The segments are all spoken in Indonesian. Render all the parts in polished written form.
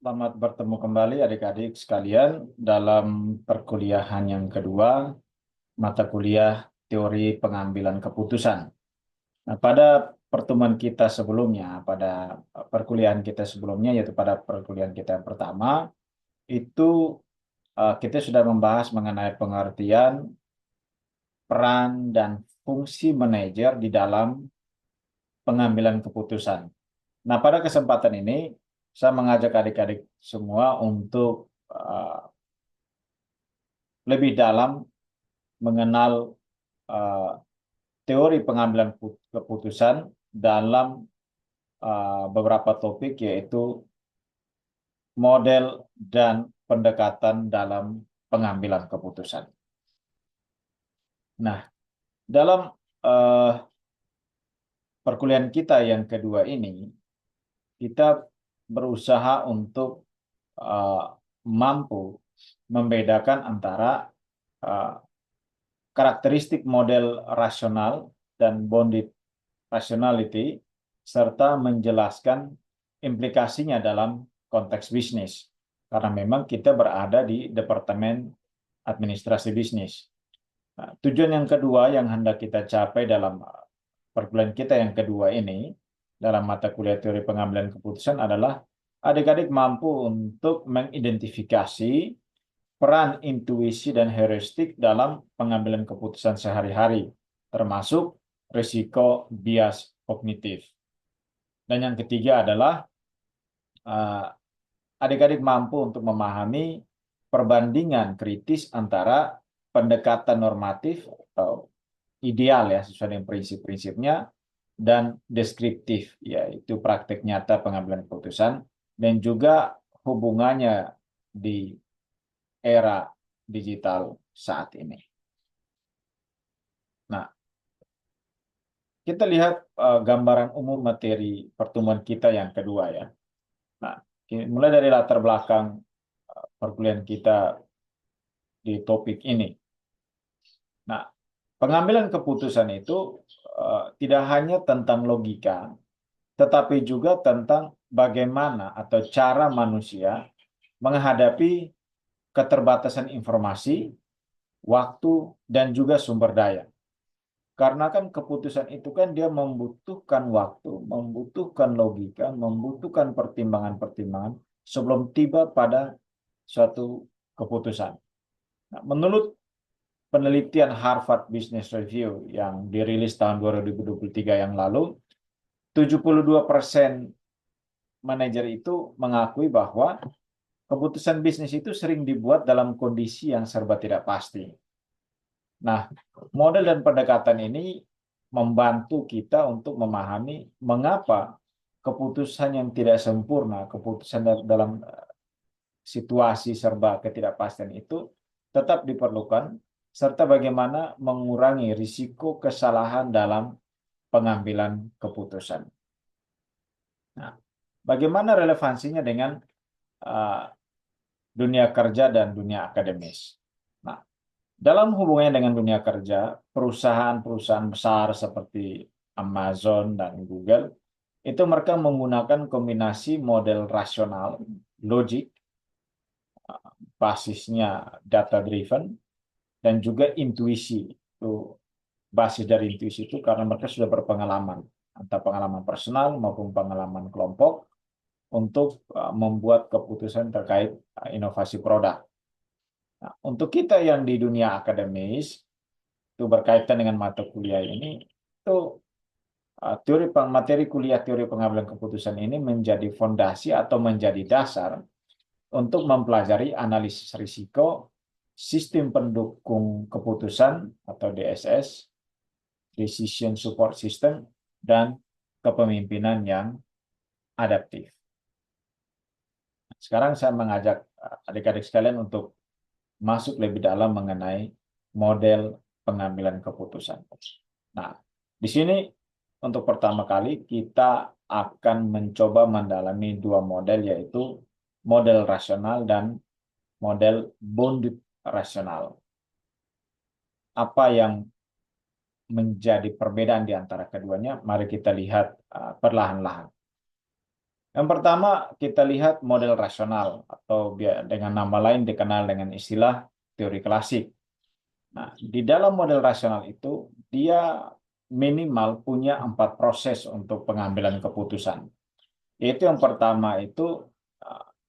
Selamat bertemu kembali adik-adik sekalian dalam perkuliahan yang kedua, mata kuliah teori pengambilan keputusan. Nah, pada pertemuan kita sebelumnya, pada perkuliahan kita sebelumnya, yaitu pada perkuliahan kita yang pertama, itu kita sudah membahas mengenai pengertian, peran, dan fungsi manajer di dalam pengambilan keputusan. Nah, pada kesempatan ini, saya mengajak adik-adik semua untuk lebih dalam mengenal uh, teori pengambilan keputusan dalam beberapa topik, yaitu model dan pendekatan dalam pengambilan keputusan. Nah, dalam uh, perkuliahan kita yang kedua ini, kita berusaha untuk mampu membedakan antara uh, karakteristik model rasional dan bounded rationality, serta menjelaskan implikasinya dalam konteks bisnis. Karena memang kita berada di Departemen Administrasi Bisnis. Nah, tujuan yang kedua yang hendak kita capai dalam perkuliahan kita yang kedua ini, dalam mata kuliah teori pengambilan keputusan, adalah adik-adik mampu untuk mengidentifikasi peran intuisi dan heuristik dalam pengambilan keputusan sehari-hari, termasuk risiko bias kognitif. Dan yang ketiga adalah adik-adik mampu untuk memahami perbandingan kritis antara pendekatan normatif atau ideal ya sesuai dengan prinsip-prinsipnya dan deskriptif, yaitu praktek nyata pengambilan keputusan, dan juga hubungannya di era digital saat ini. Nah, kita lihat gambaran umum materi pertemuan kita yang kedua ya. Nah, mulai dari latar belakang perkuliahan kita di topik ini. Nah, pengambilan keputusan itu tidak hanya tentang logika, tetapi juga tentang bagaimana atau cara manusia menghadapi keterbatasan informasi, waktu, dan juga sumber daya. Karena kan keputusan itu kan dia membutuhkan waktu, membutuhkan logika, membutuhkan pertimbangan-pertimbangan sebelum tiba pada suatu keputusan. Nah, menurut penelitian Harvard Business Review yang dirilis tahun 2023 yang lalu, 72% manajer itu mengakui bahwa keputusan bisnis itu sering dibuat dalam kondisi yang serba tidak pasti. Nah, model dan pendekatan ini membantu kita untuk memahami mengapa keputusan yang tidak sempurna, keputusan dalam situasi serba ketidakpastian itu tetap diperlukan, serta bagaimana mengurangi risiko kesalahan dalam pengambilan keputusan. Nah, bagaimana relevansinya dengan uh, dunia kerja dan dunia akademis? Nah, dalam hubungannya dengan dunia kerja, perusahaan-perusahaan besar seperti Amazon dan Google, itu mereka menggunakan kombinasi model rasional, logik, basisnya data driven, dan juga intuisi. Itu basis dari intuisi itu karena mereka sudah berpengalaman, entah pengalaman personal maupun pengalaman kelompok, untuk membuat keputusan terkait inovasi produk. Nah, untuk kita yang di dunia akademis, itu berkaitan dengan mata kuliah ini, itu materi kuliah teori pengambilan keputusan ini menjadi fondasi atau menjadi dasar untuk mempelajari analisis risiko, sistem pendukung keputusan atau DSS, decision support system, dan kepemimpinan yang adaptif. Sekarang saya mengajak adik-adik sekalian untuk masuk lebih dalam mengenai model pengambilan keputusan. Nah, di sini untuk pertama kali kita akan mencoba mendalami dua model, yaitu model rasional dan model bounded rasional. Apa yang menjadi perbedaan di antara keduanya? Mari kita lihat perlahan-lahan. Yang pertama, kita lihat model rasional atau dengan nama lain dikenal dengan istilah teori klasik. Nah, di dalam model rasional itu, dia minimal punya 4 proses untuk pengambilan keputusan. Yaitu yang pertama itu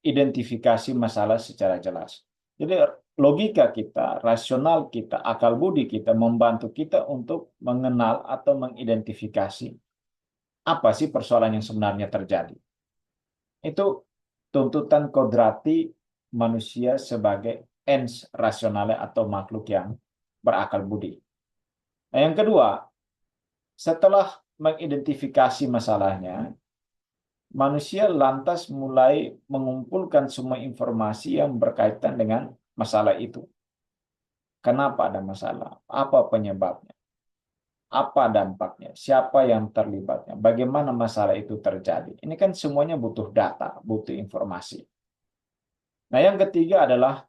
identifikasi masalah secara jelas. Jadi logika kita, rasional kita, akal budi kita membantu kita untuk mengenal atau mengidentifikasi apa sih persoalan yang sebenarnya terjadi. Itu tuntutan kodrati manusia sebagai ens rasional atau makhluk yang berakal budi. Nah, yang kedua, setelah mengidentifikasi masalahnya, manusia lantas mulai mengumpulkan semua informasi yang berkaitan dengan masalah itu. Kenapa ada masalah? Apa penyebabnya? Apa dampaknya? Siapa yang terlibatnya? Bagaimana masalah itu terjadi? Ini kan semuanya butuh data, butuh informasi. Nah, yang ketiga adalah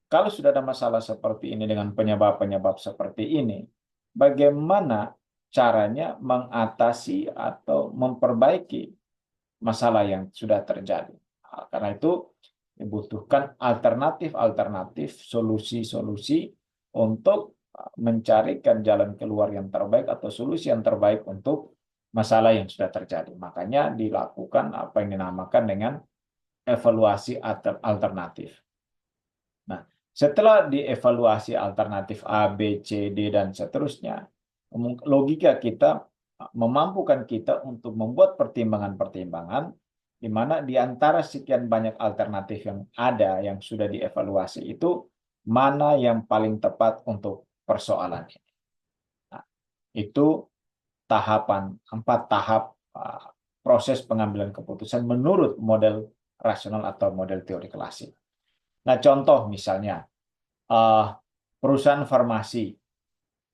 kalau sudah ada masalah seperti ini dengan penyebab-penyebab seperti ini, bagaimana caranya mengatasi atau memperbaiki masalah yang sudah terjadi. Nah, karena itu dibutuhkan alternatif-alternatif, solusi-solusi untuk mencarikan jalan keluar yang terbaik atau solusi yang terbaik untuk masalah yang sudah terjadi. Makanya dilakukan apa yang dinamakan dengan evaluasi alternatif. Nah, setelah dievaluasi alternatif A, B, C, D, dan seterusnya, logika kita memampukan kita untuk membuat pertimbangan-pertimbangan di mana di antara sekian banyak alternatif yang ada yang sudah dievaluasi itu mana yang paling tepat untuk persoalan ini. Nah, itu 4 tahap proses pengambilan keputusan menurut model rasional atau model teori klasik. Nah, contoh misalnya perusahaan farmasi,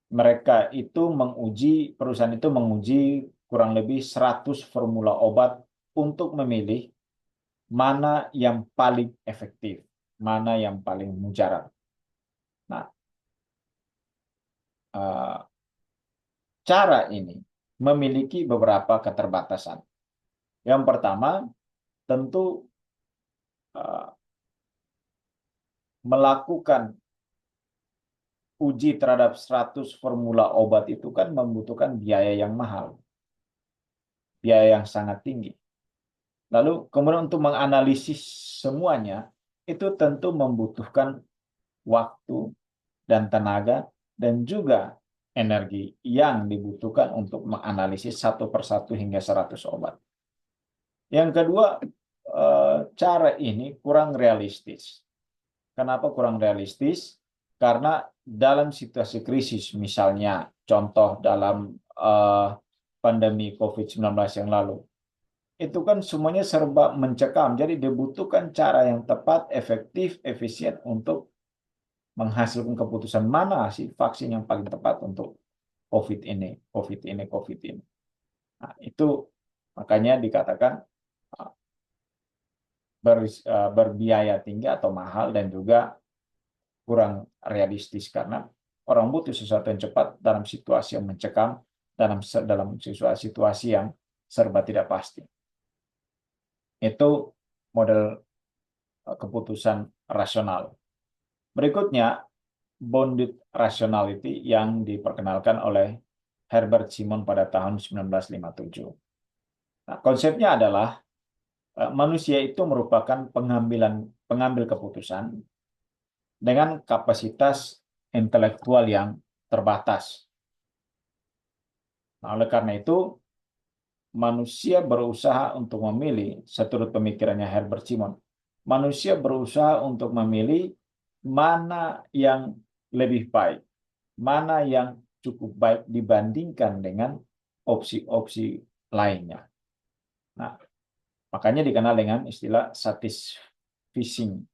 perusahaan itu menguji kurang lebih 100 formula obat untuk memilih mana yang paling efektif, mana yang paling mujarab. Nah, cara ini memiliki beberapa keterbatasan. Yang pertama, tentu melakukan uji terhadap 100 formula obat itu kan membutuhkan biaya yang mahal, biaya yang sangat tinggi. Lalu kemudian untuk menganalisis semuanya, itu tentu membutuhkan waktu dan tenaga dan juga energi yang dibutuhkan untuk menganalisis satu persatu hingga 100 obat. Yang kedua, cara ini kurang realistis. Kenapa kurang realistis? Karena dalam situasi krisis, misalnya contoh dalam pandemi COVID-19 yang lalu, itu kan semuanya serba mencekam. Jadi dibutuhkan cara yang tepat, efektif, efisien untuk menghasilkan keputusan mana sih vaksin yang paling tepat untuk COVID ini, COVID ini, COVID ini. Nah, itu makanya dikatakan berbiaya tinggi atau mahal dan juga kurang realistis karena orang butuh sesuatu yang cepat dalam situasi yang mencekam, dalam situasi yang serba tidak pasti. Itu model keputusan rasional. Berikutnya, bounded rationality yang diperkenalkan oleh Herbert Simon pada tahun 1957. Nah, konsepnya adalah manusia itu merupakan pengambil keputusan dengan kapasitas intelektual yang terbatas. Nah, oleh karena itu, manusia berusaha untuk memilih, seturut pemikirannya Herbert Simon, manusia berusaha untuk memilih mana yang lebih baik, mana yang cukup baik dibandingkan dengan opsi-opsi lainnya. Nah, makanya dikenal dengan istilah satisficing.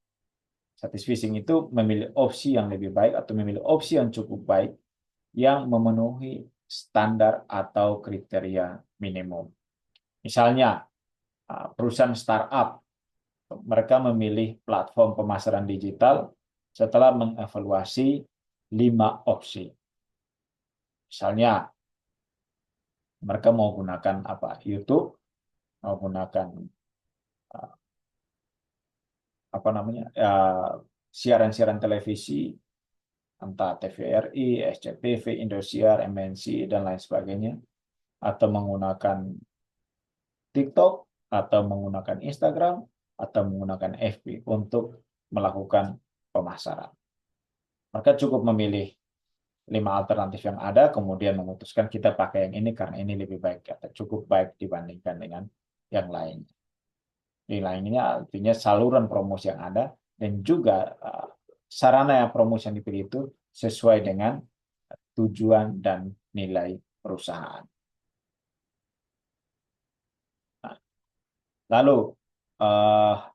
Satisficing itu memilih opsi yang lebih baik atau memilih opsi yang cukup baik yang memenuhi standar atau kriteria minimum. Misalnya, perusahaan startup, mereka memilih platform pemasaran digital setelah mengevaluasi 5 opsi. Misalnya, mereka mau gunakan YouTube, menggunakan apa namanya siaran-siaran televisi, entah TVRI, SCTV, Indosiar, MNC dan lain sebagainya, atau menggunakan TikTok, atau menggunakan Instagram, atau menggunakan FB untuk melakukan pemasaran. Maka cukup memilih 5 alternatif yang ada, kemudian memutuskan kita pakai yang ini karena ini lebih baik atau cukup baik dibandingkan dengan yang lainnya. Yang lainnya artinya saluran promosi yang ada dan juga sarana yang promosi yang dipilih itu sesuai dengan tujuan dan nilai perusahaan. Nah, lalu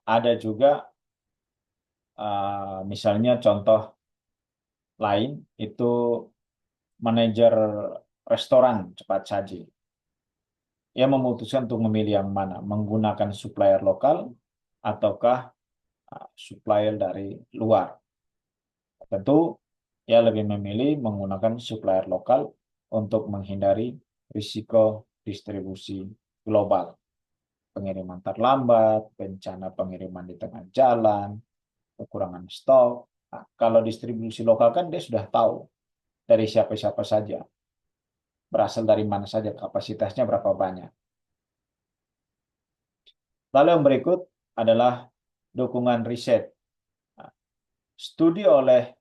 ada juga misalnya contoh lain itu manajer restoran cepat saji. Ia memutuskan untuk memilih yang mana, menggunakan supplier lokal ataukah supplier dari luar. Tentu ia lebih memilih menggunakan supplier lokal untuk menghindari risiko distribusi global. Pengiriman terlambat, bencana pengiriman di tengah jalan, kekurangan stok. Nah, kalau distribusi lokal kan dia sudah tahu dari siapa-siapa saja, berasal dari mana saja, kapasitasnya berapa banyak. Lalu yang berikut adalah dukungan riset. Nah, studi oleh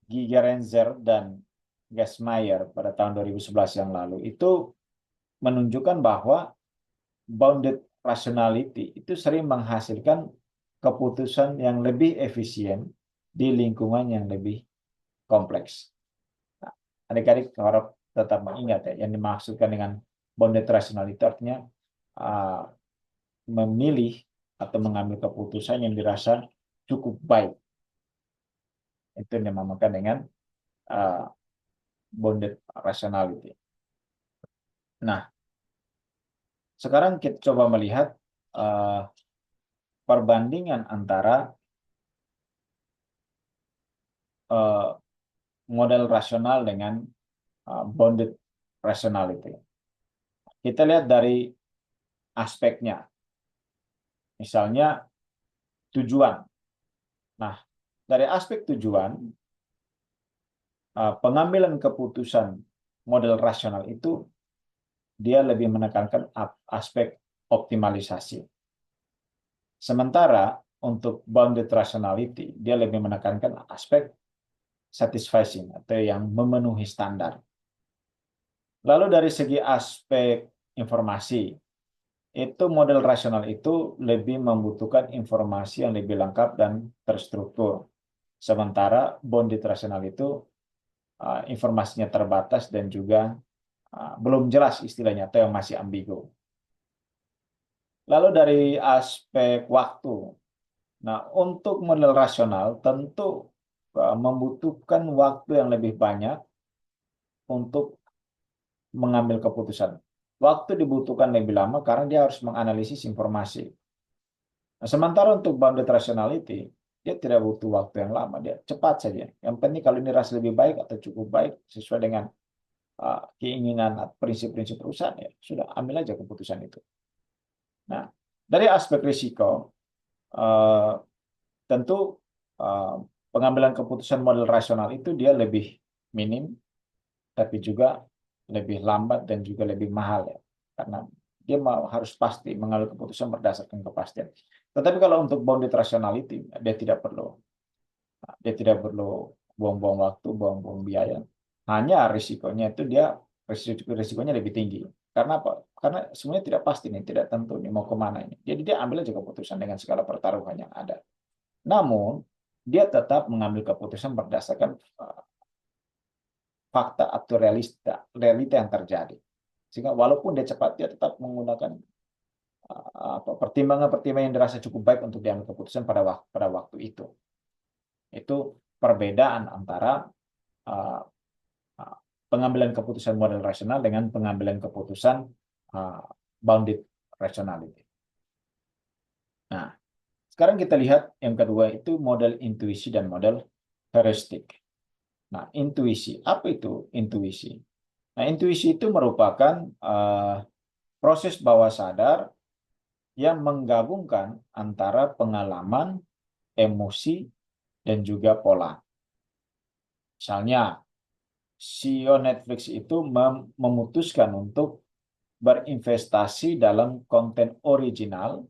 Gigerenzer dan Gassmeyer pada tahun 2011 yang lalu itu menunjukkan bahwa bounded rationality itu sering menghasilkan keputusan yang lebih efisien di lingkungan yang lebih kompleks. Nah, adik-adik harap tetap mengingat ya, yang dimaksudkan dengan bounded rationality artinya memilih atau mengambil keputusan yang dirasa cukup baik. Itu yang dinamakan dengan bounded rationality. Nah, sekarang kita coba melihat perbandingan antara model rasional dengan bounded rationality. Kita lihat dari aspeknya. Misalnya tujuan. Nah, dari aspek tujuan, pengambilan keputusan model rasional itu dia lebih menekankan aspek optimalisasi. Sementara untuk bounded rationality, dia lebih menekankan aspek satisfying atau yang memenuhi standar. Lalu dari segi aspek informasi, itu model rasional itu lebih membutuhkan informasi yang lebih lengkap dan terstruktur. Sementara bounded rasional itu informasinya terbatas dan juga belum jelas istilahnya atau yang masih ambigu. Lalu dari aspek waktu, nah untuk model rasional tentu membutuhkan waktu yang lebih banyak untuk mengambil keputusan. Waktu dibutuhkan lebih lama karena dia harus menganalisis informasi. Nah, sementara untuk bounded rationality, dia tidak butuh waktu yang lama, dia cepat saja. Yang penting kalau ini rasa lebih baik atau cukup baik sesuai dengan keinginan atau prinsip-prinsip perusahaan, ya sudah ambil aja keputusan itu. Nah, dari aspek risiko, tentu pengambilan keputusan model rasional itu dia lebih minim, tapi juga lebih lambat dan juga lebih mahal ya, karena dia harus pasti mengambil keputusan berdasarkan kepastian. Tetapi kalau untuk bounded rationality, dia tidak perlu buang-buang waktu, buang-buang biaya. Hanya risikonya itu risikonya lebih tinggi. Karena apa? Karena semuanya tidak pasti nih, tidak tentu nih mau kemana ini. Jadi dia ambil aja keputusan dengan segala pertaruhan yang ada. Namun dia tetap mengambil keputusan berdasarkan fakta atau realita yang terjadi. Sehingga walaupun dia cepat, dia tetap menggunakan pertimbangan-pertimbangan yang dirasa cukup baik untuk diambil keputusan pada waktu itu. Itu perbedaan antara pengambilan keputusan model rasional dengan pengambilan keputusan bounded rationality. Nah, sekarang kita lihat yang kedua itu model intuisi dan model heuristik. Nah, intuisi. Apa itu intuisi? Nah, intuisi itu merupakan proses bawah sadar yang menggabungkan antara pengalaman, emosi, dan juga pola. Misalnya, CEO Netflix itu memutuskan untuk berinvestasi dalam konten original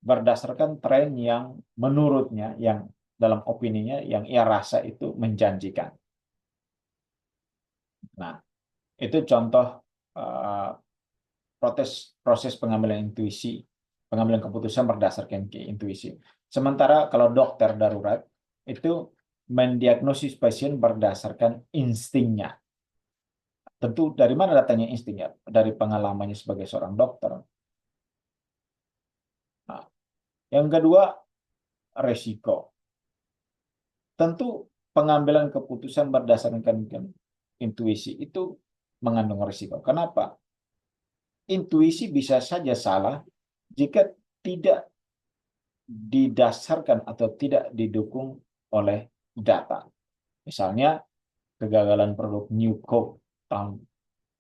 berdasarkan tren yang menurutnya, yang dalam opininya, yang ia rasa itu menjanjikan. Nah, itu contoh uh, proses pengambilan intuisi, pengambilan keputusan berdasarkan intuisi. Sementara kalau dokter darurat itu mendiagnosis pasien berdasarkan instingnya. Tentu dari mana datangnya instingnya? Dari pengalamannya sebagai seorang dokter. Nah, yang kedua, resiko. Tentu pengambilan keputusan berdasarkan intuisi itu mengandung risiko. Kenapa? Intuisi bisa saja salah jika tidak didasarkan atau tidak didukung oleh data. Misalnya kegagalan produk New Coke tahun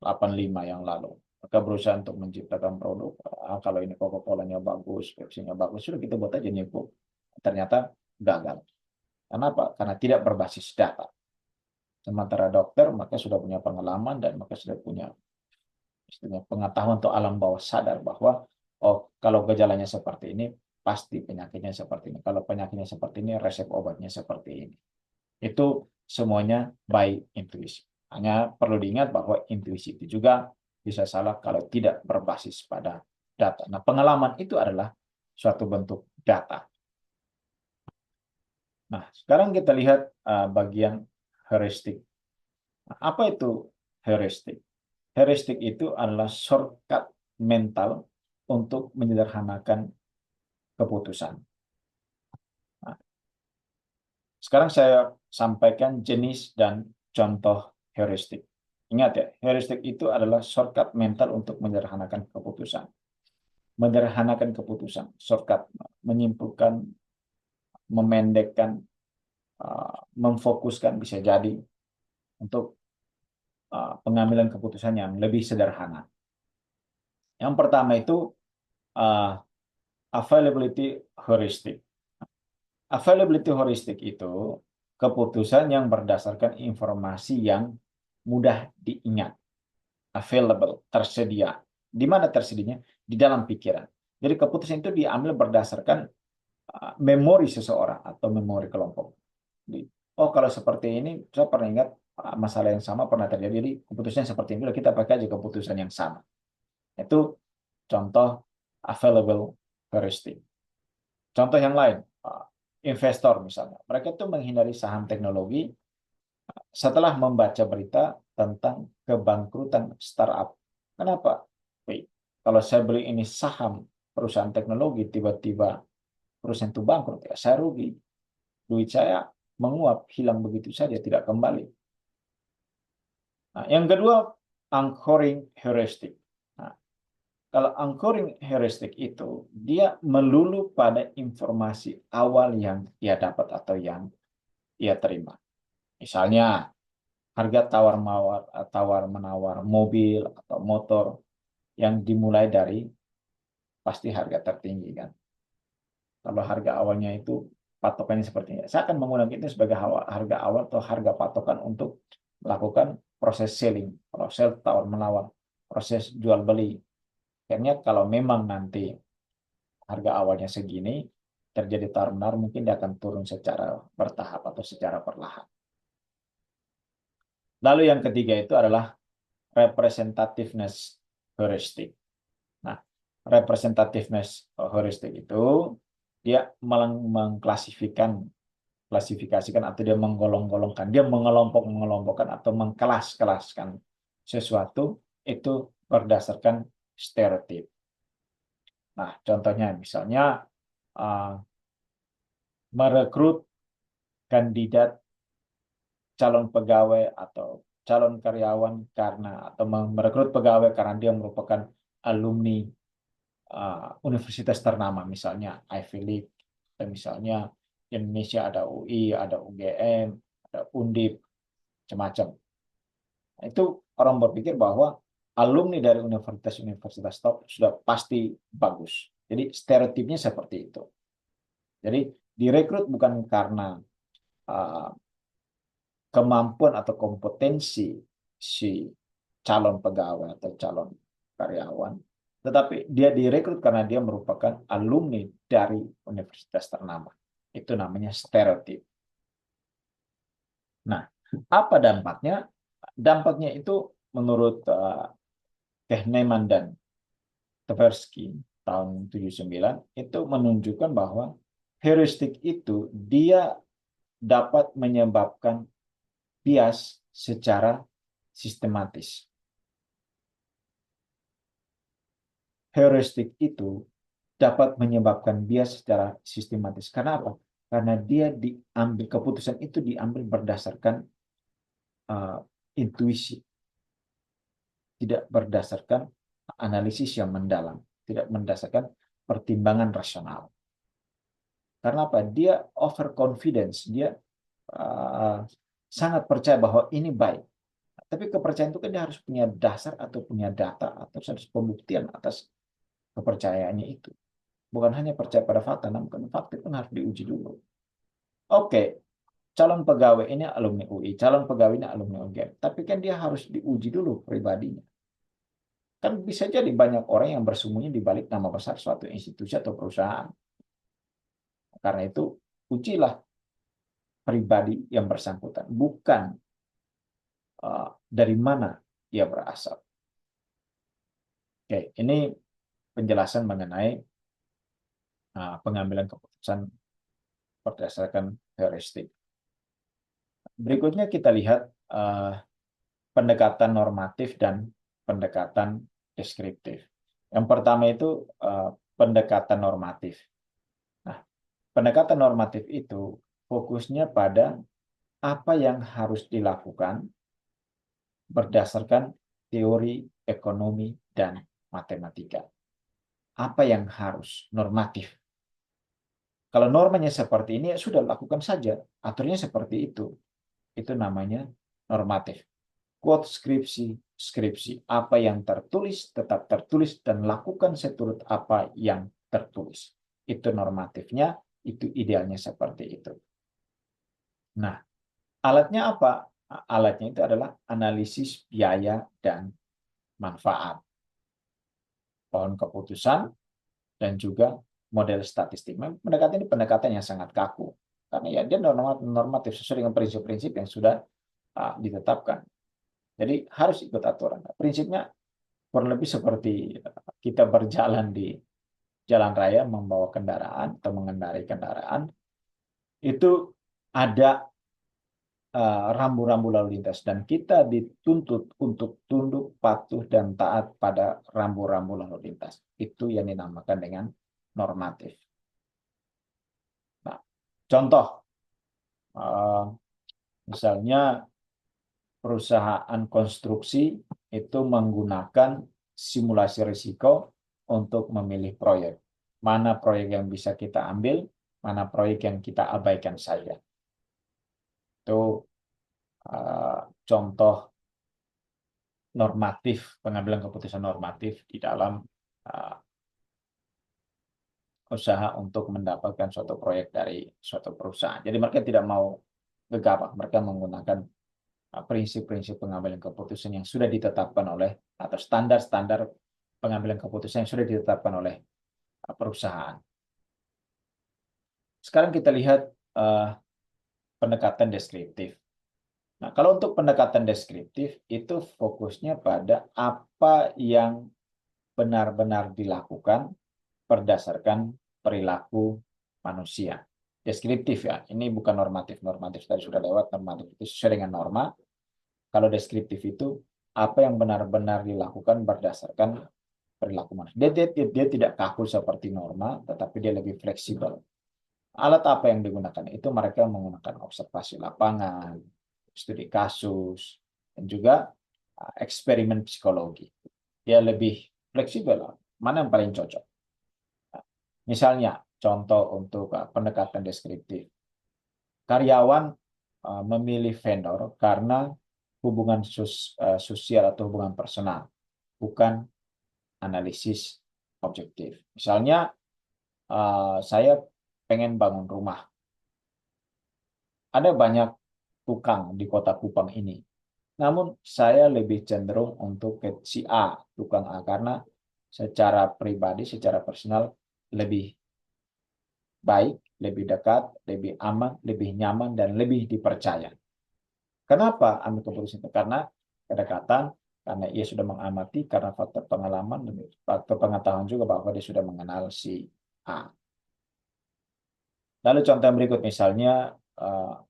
85 yang lalu. Maka berusaha untuk menciptakan produk, kalau ini Coca-Colanya bagus, Pepsi-nya bagus, sudah kita buat aja New Coke. Ternyata gagal. Kenapa? Karena tidak berbasis data. Sementara dokter maka sudah punya pengalaman dan maka sudah punya pengetahuan atau alam bawah sadar bahwa oh kalau gejalanya seperti ini pasti penyakitnya seperti ini. Kalau penyakitnya seperti ini resep obatnya seperti ini. Itu semuanya by intuisi. Hanya perlu diingat bahwa intuisi itu juga bisa salah kalau tidak berbasis pada data. Nah, pengalaman itu adalah suatu bentuk data. Nah, sekarang kita lihat bagian heuristik. Nah, apa itu heuristik? Heuristik itu adalah shortcut mental untuk menyederhanakan keputusan. Nah, sekarang saya sampaikan jenis dan contoh heuristik. Ingat ya, heuristik itu adalah shortcut mental untuk menyederhanakan keputusan. Menyederhanakan keputusan, shortcut, menyimpulkan, memendekkan, memfokuskan bisa jadi untuk pengambilan keputusan yang lebih sederhana. Yang pertama itu availability heuristic. Availability heuristic itu keputusan yang berdasarkan informasi yang mudah diingat. Available, tersedia. Di mana tersedianya? Di dalam pikiran. Jadi keputusan itu diambil berdasarkan memori seseorang atau memori kelompok. Oh, kalau seperti ini, saya pernah ingat masalah yang sama pernah terjadi. Jadi keputusannya seperti ini, kita pakai aja keputusan yang sama. Itu contoh available heuristic. Contoh yang lain, investor misalnya. Mereka tuh menghindari saham teknologi setelah membaca berita tentang kebangkrutan startup. Kenapa? Kalau saya beli ini saham perusahaan teknologi, tiba-tiba perusahaan itu bangkrut, ya saya rugi. Duit saya menguap, hilang begitu saja, tidak kembali. Nah, yang kedua, anchoring heuristic. Nah, kalau anchoring heuristic itu, dia melulu pada informasi awal yang ia dapat atau yang ia terima. Misalnya, harga tawar-menawar mobil atau motor yang dimulai dari pasti harga tertinggi kan. Kalau harga awalnya itu patokannya seperti ini. Saya akan menggunakan itu sebagai harga awal atau harga patokan untuk melakukan proses selling. Kalau sell tawar-menawar, proses jual beli. Akhirnya kalau memang nanti harga awalnya segini, terjadi tawar-menawar, mungkin dia akan turun secara bertahap atau secara perlahan. Lalu yang ketiga itu adalah representativeness heuristic. Nah, representativeness heuristic itu dia mengklasifikasikan atau dia menggolong-golongkan, dia mengelompok-mengelompokkan atau mengkelas-kelaskan sesuatu itu berdasarkan stereotip. Nah, contohnya misalnya merekrut kandidat calon pegawai atau calon karyawan atau merekrut pegawai karena dia merupakan alumni universitas ternama, misalnya Ivy League, dan misalnya di Indonesia ada UI, ada UGM, ada Undip, macam-macam. Itu orang berpikir bahwa alumni dari universitas-universitas top sudah pasti bagus. Jadi stereotipnya seperti itu. Jadi direkrut bukan karena uh, kemampuan atau kompetensi si calon pegawai atau calon karyawan, tetapi dia direkrut karena dia merupakan alumni dari universitas ternama. Itu namanya stereotip. Nah, apa dampaknya? Dampaknya itu menurut Kahneman dan Tversky tahun 79 itu menunjukkan bahwa heuristik itu dia dapat menyebabkan bias secara sistematis. Heuristik itu dapat menyebabkan bias secara sistematis. Karena apa? Karena dia diambil, keputusan itu diambil berdasarkan intuisi, tidak berdasarkan analisis yang mendalam, tidak berdasarkan pertimbangan rasional. Karena apa? Dia overconfidence, dia sangat percaya bahwa ini baik. Tapi kepercayaan itu kan dia harus punya dasar atau punya data atau harus pembuktian atas kepercayaannya itu. Bukan hanya percaya pada fakta, namun fakta itu harus diuji dulu. Oke, calon pegawai ini alumni UI, calon pegawai ini alumni UGM. Tapi kan dia harus diuji dulu pribadinya. Kan bisa jadi banyak orang yang bersembunyi di balik nama besar suatu institusi atau perusahaan. Karena itu, ujilah pribadi yang bersangkutan, bukan dari mana dia berasal. Oke, ini penjelasan mengenai pengambilan keputusan berdasarkan heuristik. Berikutnya kita lihat pendekatan normatif dan pendekatan deskriptif. Yang pertama itu pendekatan normatif. Nah, pendekatan normatif itu fokusnya pada apa yang harus dilakukan berdasarkan teori ekonomi dan matematika. Apa yang harus normatif? Kalau normanya seperti ini, ya sudah lakukan saja. Aturnya seperti itu. Itu namanya normatif. Quote skripsi. Apa yang tertulis, tetap tertulis, dan lakukan seturut apa yang tertulis. Itu normatifnya, itu idealnya seperti itu. Nah, alatnya apa? Alatnya itu adalah analisis biaya dan manfaat. Pohon keputusan dan juga model statistik. Pendekatan ini pendekatan yang sangat kaku. Karena ya dia normatif sesuai dengan prinsip-prinsip yang sudah ditetapkan. Jadi harus ikut aturan. Prinsipnya kurang lebih seperti kita berjalan di jalan raya membawa kendaraan atau mengendarai kendaraan. Itu ada rambu-rambu lalu lintas dan kita dituntut untuk tunduk, patuh, dan taat pada rambu-rambu lalu lintas. Itu yang dinamakan dengan normatif. Nah, contoh, misalnya perusahaan konstruksi itu menggunakan simulasi risiko untuk memilih proyek. Mana proyek yang bisa kita ambil, mana proyek yang kita abaikan saja. Itu contoh normatif, pengambilan keputusan normatif di dalam usaha untuk mendapatkan suatu proyek dari suatu perusahaan. Jadi mereka tidak mau gegabah, mereka menggunakan prinsip-prinsip pengambilan keputusan yang sudah ditetapkan oleh atau standar-standar pengambilan keputusan yang sudah ditetapkan oleh perusahaan. Sekarang kita lihat pendekatan deskriptif. Nah, kalau untuk pendekatan deskriptif itu fokusnya pada apa yang benar-benar dilakukan berdasarkan perilaku manusia. Deskriptif ya, ini bukan normatif. Normatif tadi sudah lewat, normatif itu sesuai dengan norma. Kalau deskriptif itu apa yang benar-benar dilakukan berdasarkan perilaku manusia. Dia tidak kaku seperti norma, tetapi dia lebih fleksibel. Alat apa yang digunakan? Itu mereka menggunakan observasi lapangan, studi kasus, dan juga eksperimen psikologi. Dia lebih fleksibel. Mana yang paling cocok? Misalnya, contoh untuk pendekatan deskriptif. Karyawan memilih vendor karena hubungan sosial atau hubungan personal. bukan analisis objektif. Misalnya, saya pengen bangun rumah. Ada banyak tukang di kota Kupang ini. Namun saya lebih cenderung untuk ke si A, tukang A, karena secara pribadi, secara personal lebih baik, lebih dekat, lebih aman, lebih nyaman, dan lebih dipercaya. Kenapa ambil keputusan itu? Karena kedekatan, karena ia sudah mengamati, karena faktor pengalaman, dan faktor pengetahuan juga bahwa dia sudah mengenal si A. Lalu contoh berikut, misalnya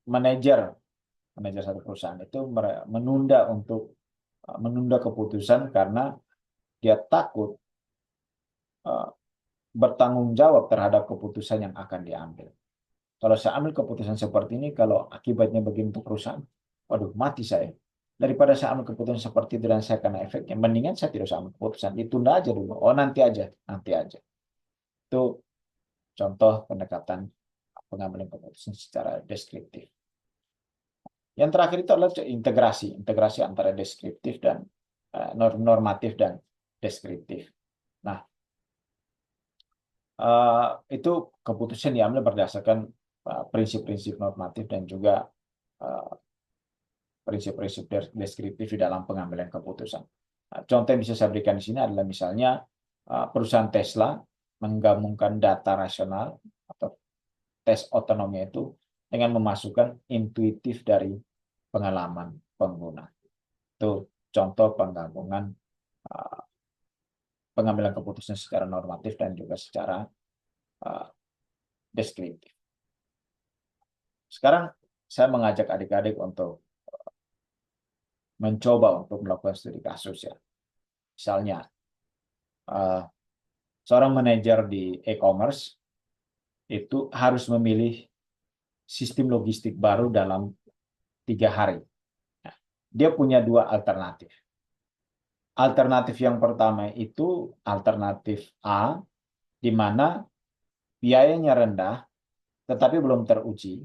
manajer satu perusahaan itu menunda keputusan karena dia takut bertanggung jawab terhadap keputusan yang akan diambil. Kalau saya ambil keputusan seperti ini, kalau akibatnya begini untuk perusahaan, waduh, mati saya. Daripada saya ambil keputusan seperti itu dan saya kena efeknya, mendingan saya tidak usah ambil keputusan, ditunda aja dulu. Oh, nanti aja, nanti aja. Itu contoh pendekatan pengambilan keputusan secara deskriptif. Yang terakhir itu adalah integrasi antara deskriptif dan normatif dan deskriptif. Nah, itu keputusan diambil berdasarkan prinsip-prinsip normatif dan juga prinsip-prinsip deskriptif di dalam pengambilan keputusan. Nah, contoh yang bisa saya berikan di sini adalah misalnya perusahaan Tesla menggabungkan data rasional atau tes otonomi itu dengan memasukkan intuitif dari pengalaman pengguna. Itu contoh penggabungan pengambilan keputusan secara normatif dan juga secara deskriptif. Sekarang saya mengajak adik-adik untuk mencoba untuk melakukan studi kasus ya. Misalnya, seorang manajer di e-commerce itu harus memilih sistem logistik baru dalam 3 hari. Nah, dia punya 2 alternatif. Alternatif yang pertama itu alternatif A, di mana biayanya rendah tetapi belum teruji,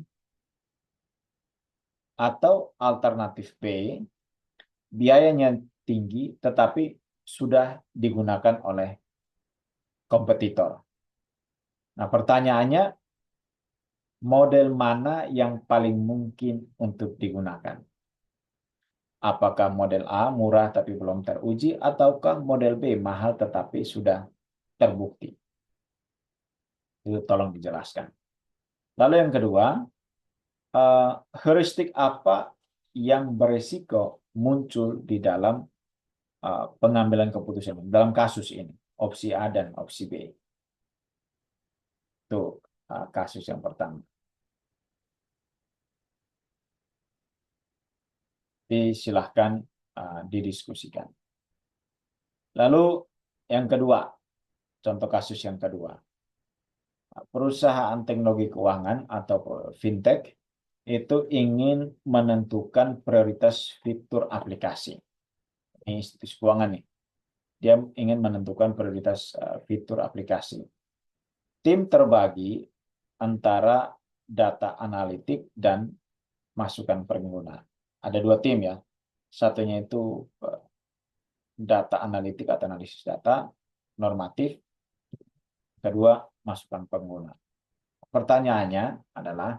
atau alternatif B, biayanya tinggi tetapi sudah digunakan oleh kompetitor. Nah, pertanyaannya, model mana yang paling mungkin untuk digunakan? Apakah model A murah tapi belum teruji, ataukah model B mahal tetapi sudah terbukti? Itu tolong dijelaskan. Lalu yang kedua, heuristik apa yang berisiko muncul di dalam pengambilan keputusan dalam kasus ini, opsi A dan opsi B. Itu kasus yang pertama. Silahkan didiskusikan. Lalu yang kedua, contoh kasus yang kedua, perusahaan teknologi keuangan atau fintech itu ingin menentukan prioritas fitur aplikasi. Ini institusi keuangan nih. Dia ingin menentukan prioritas fitur aplikasi. Tim terbagi antara data analitik dan masukan pengguna. Ada 2 tim ya. Satunya itu data analitik atau analisis data normatif. Kedua, masukan pengguna. Pertanyaannya adalah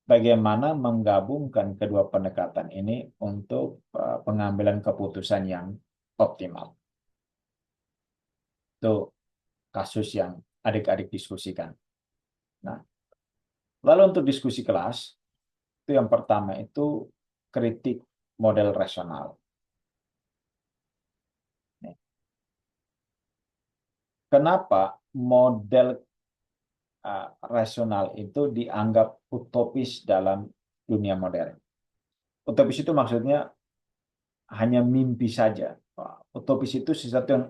bagaimana menggabungkan kedua pendekatan ini untuk pengambilan keputusan yang optimal. Itu kasus yang adik-adik diskusikan. Nah, lalu untuk diskusi kelas, itu yang pertama itu kritik model rasional. Kenapa model rasional itu dianggap utopis dalam dunia modern? Utopis itu maksudnya hanya mimpi saja. Utopis itu sesuatu yang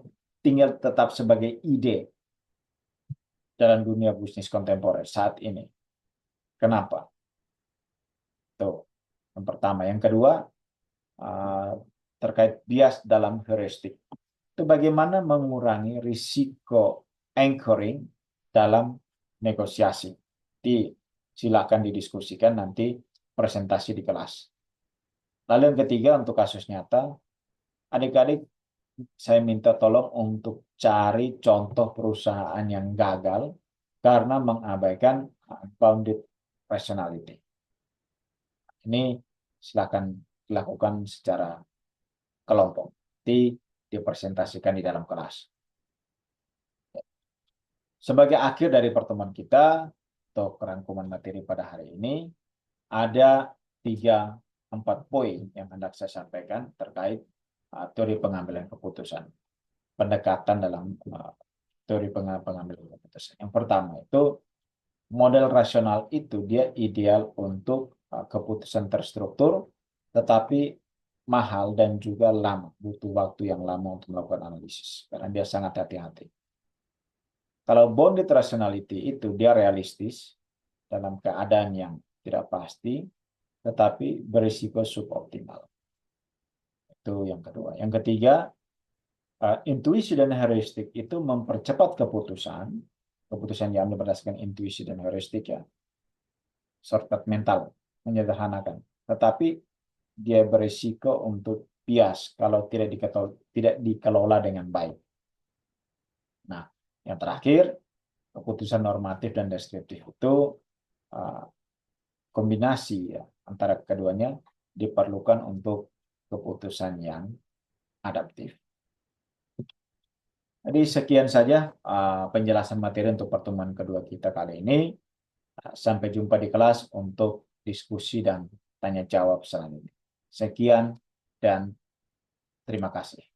tinggal tetap sebagai ide dalam dunia bisnis kontemporer saat ini. Kenapa? Itu yang pertama. Yang kedua, terkait bias dalam heuristik. Itu bagaimana mengurangi risiko anchoring dalam negosiasi. Silakan didiskusikan nanti presentasi di kelas. Lalu yang ketiga, untuk kasus nyata, adik-adik saya minta tolong untuk cari contoh perusahaan yang gagal karena mengabaikan bounded rationality. Ini silakan dilakukan secara kelompok, dipresentasikan di dalam kelas. Sebagai akhir dari pertemuan kita, atau kerangkuman materi pada hari ini, ada 3-4 poin yang hendak saya sampaikan terkait teori pengambilan keputusan. Pendekatan dalam teori pengambilan keputusan. Yang pertama itu, model rasional itu dia ideal untuk keputusan terstruktur, tetapi mahal dan juga lama, butuh waktu yang lama untuk melakukan analisis, karena dia sangat hati-hati. Kalau bounded rationality itu dia realistis dalam keadaan yang tidak pasti, tetapi berisiko suboptimal. Itu yang kedua. Yang ketiga, intuisi dan heuristik itu mempercepat keputusan diambil berdasarkan intuisi dan heuristik ya, shortcut mental, menyederhanakan. Tetapi dia berisiko untuk bias kalau tidak dikelola dengan baik. Nah, yang terakhir, keputusan normatif dan deskriptif itu kombinasi ya, antara keduanya diperlukan untuk keputusan yang adaptif. Jadi sekian saja penjelasan materi untuk pertemuan kedua kita kali ini. Sampai jumpa di kelas untuk diskusi dan tanya jawab selanjutnya. Sekian dan terima kasih.